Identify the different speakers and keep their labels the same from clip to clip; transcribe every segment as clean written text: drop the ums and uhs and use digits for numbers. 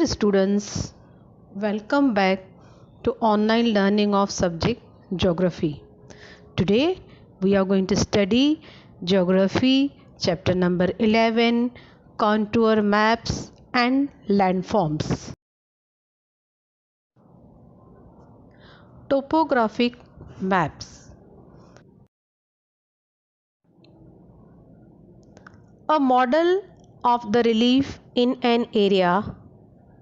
Speaker 1: Dear students, welcome back to online learning of subject Geography. Today we are going to study Geography chapter number 11, Contour Maps and Landforms. Topographic Maps. A model of the relief in an area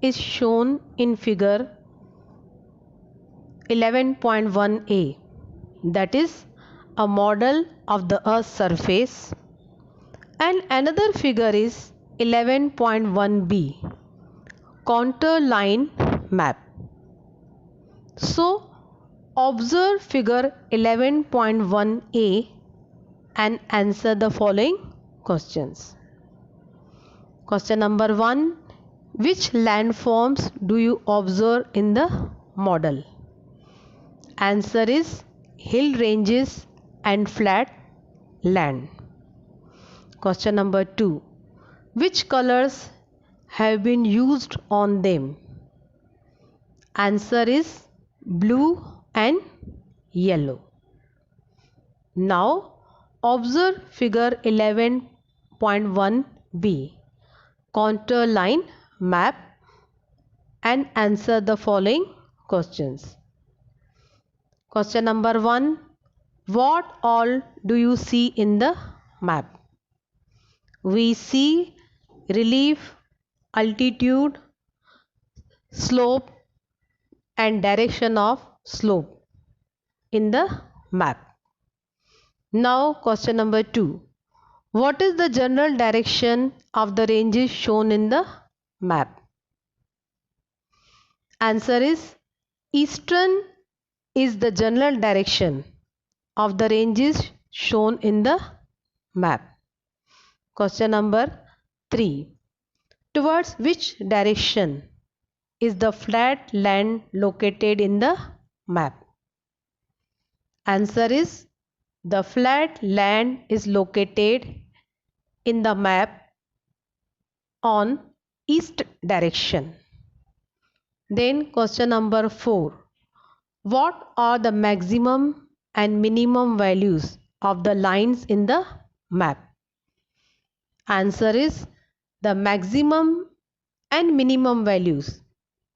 Speaker 1: is shown in figure 11.1a, that is a model of the earth's surface, and another figure is 11.1b, contour line map. So observe figure 11.1a and answer the following questions. Question number 1, which landforms do you observe in the model? Answer is hill ranges and flat land. Question number 2, which colors have been used on them? Answer is blue and yellow. Now observe figure 11.1b, contour line map, and answer the following questions. Question number 1, what all do you see in the map? We see relief, altitude, slope and direction of slope in the map. Now question number 2, what is the general direction of the ranges shown in the map? Answer is eastern is the general direction of the ranges shown in the map. Question number 3, towards which direction is the flat land located in the map? Answer is the flat land is located in the map on east direction. Then question number 4, what are the maximum and minimum values of the lines in the map? Answer is the maximum and minimum values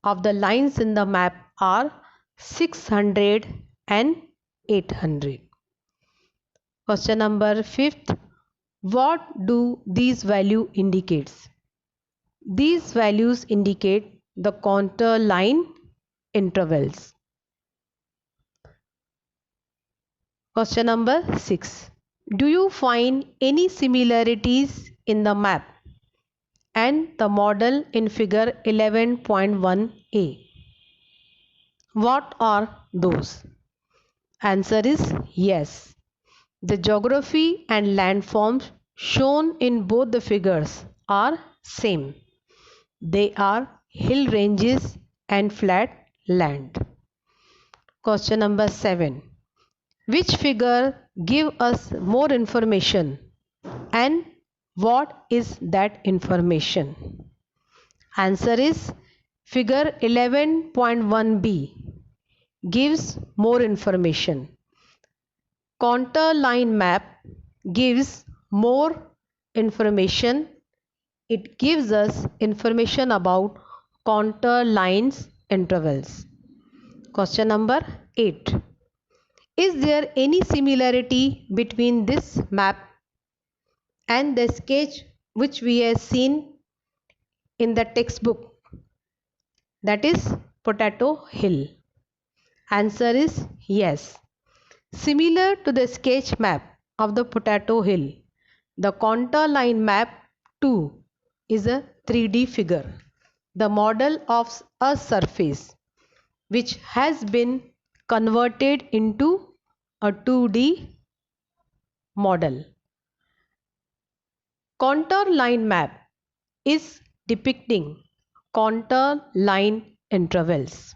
Speaker 1: of the lines in the map are 600 and 800. Question number 5, what do these values indicate? These values indicate the contour line intervals. Question number 6, do you find any similarities in the map and the model in figure 11.1a? What are those? Answer is yes. The geography and landforms shown in both the figures are same. They are hill ranges and flat land. Question number 7, which figure give us more information and what is that information? Answer is figure 11.1b gives more information. Contour line map gives more information. It gives us information about contour lines intervals. Question number 8, is there any similarity between this map and the sketch which we have seen in the textbook, that is Potato Hill? Answer is yes. Similar to the sketch map of the Potato Hill, the contour line map too is a 3D figure, the model of a surface which has been converted into a 2D model. Contour line map is depicting contour line intervals.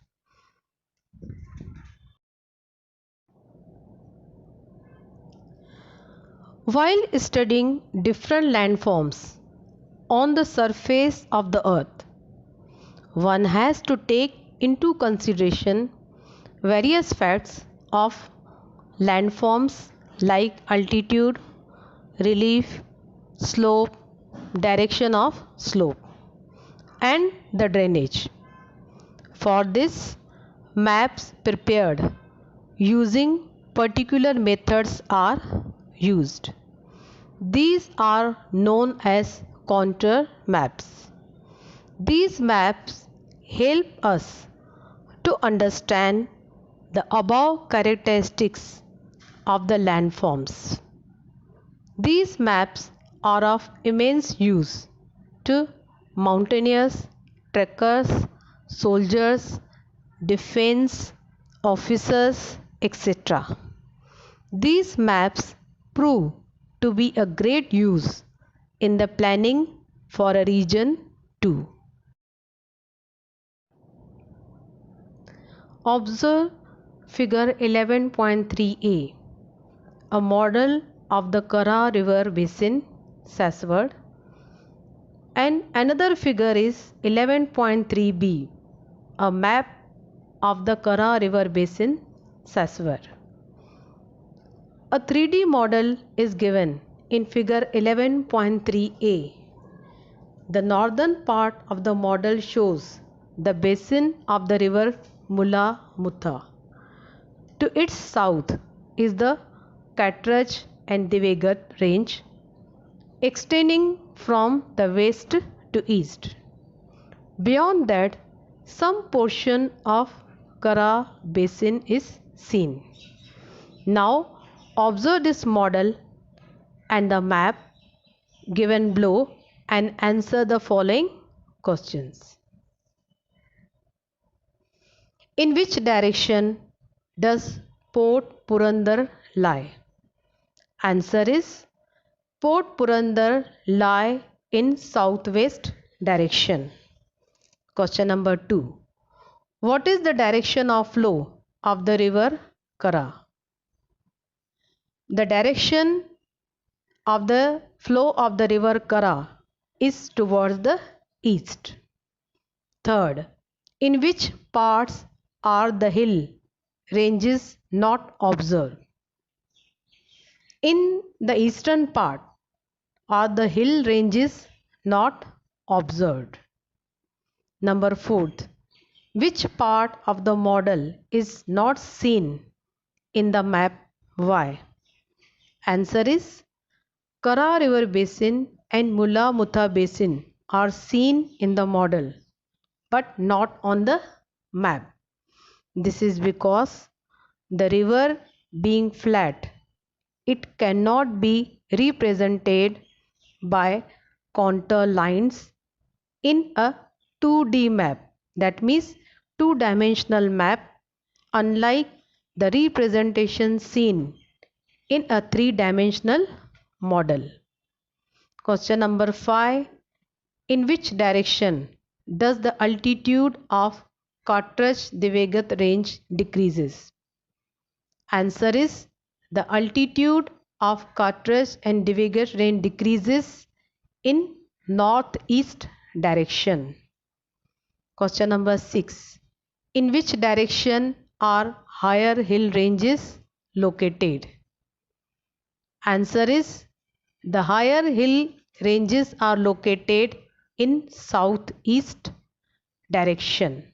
Speaker 1: While studying different landforms on the surface of the earth, one has to take into consideration various facts of landforms like altitude, relief, slope, direction of slope, and the drainage. For this, maps prepared using particular methods are used. These are known as contour maps. These maps help us to understand the above characteristics of the landforms. These maps are of immense use to mountaineers, trekkers, soldiers, defense officers, etc. These maps prove to be a great use in the planning for a region too. Observe figure 11.3a, a model of the Kara River Basin, Saswad, and another figure is 11.3b, a map of the Kara River Basin, Saswad. A 3D model is given in figure 11.3a. The northern part of the model shows the basin of the river Mula Mutha. To its south is the Katraj and Divegat range, extending from the west to east. Beyond that, some portion of Kara basin is seen. Now observe this model and the map given below and answer the following questions. In which direction does Port Purandar lie? Answer is Port Purandar lie in southwest direction. Question number 2. What is the direction of flow of the river Kara? The direction of the flow of the river Kara is towards the east. Third, in which parts are the hill ranges not observed? In the eastern part are the hill ranges not observed. Number 4, which part of the model is not seen in the map? Why? Answer is Kara River Basin and Mula Mutha Basin are seen in the model but not on the map. This is because the river being flat, it cannot be represented by contour lines in a 2D map. That means two-dimensional map, unlike the representation seen in a three-dimensional model. Question number 5. In which direction does the altitude of Katraj Divegat range decreases? Answer is the altitude of Katraj and Divegat range decreases in northeast direction. Question number 6. In which direction are higher hill ranges located? Answer is the higher hill ranges are located in southeast direction.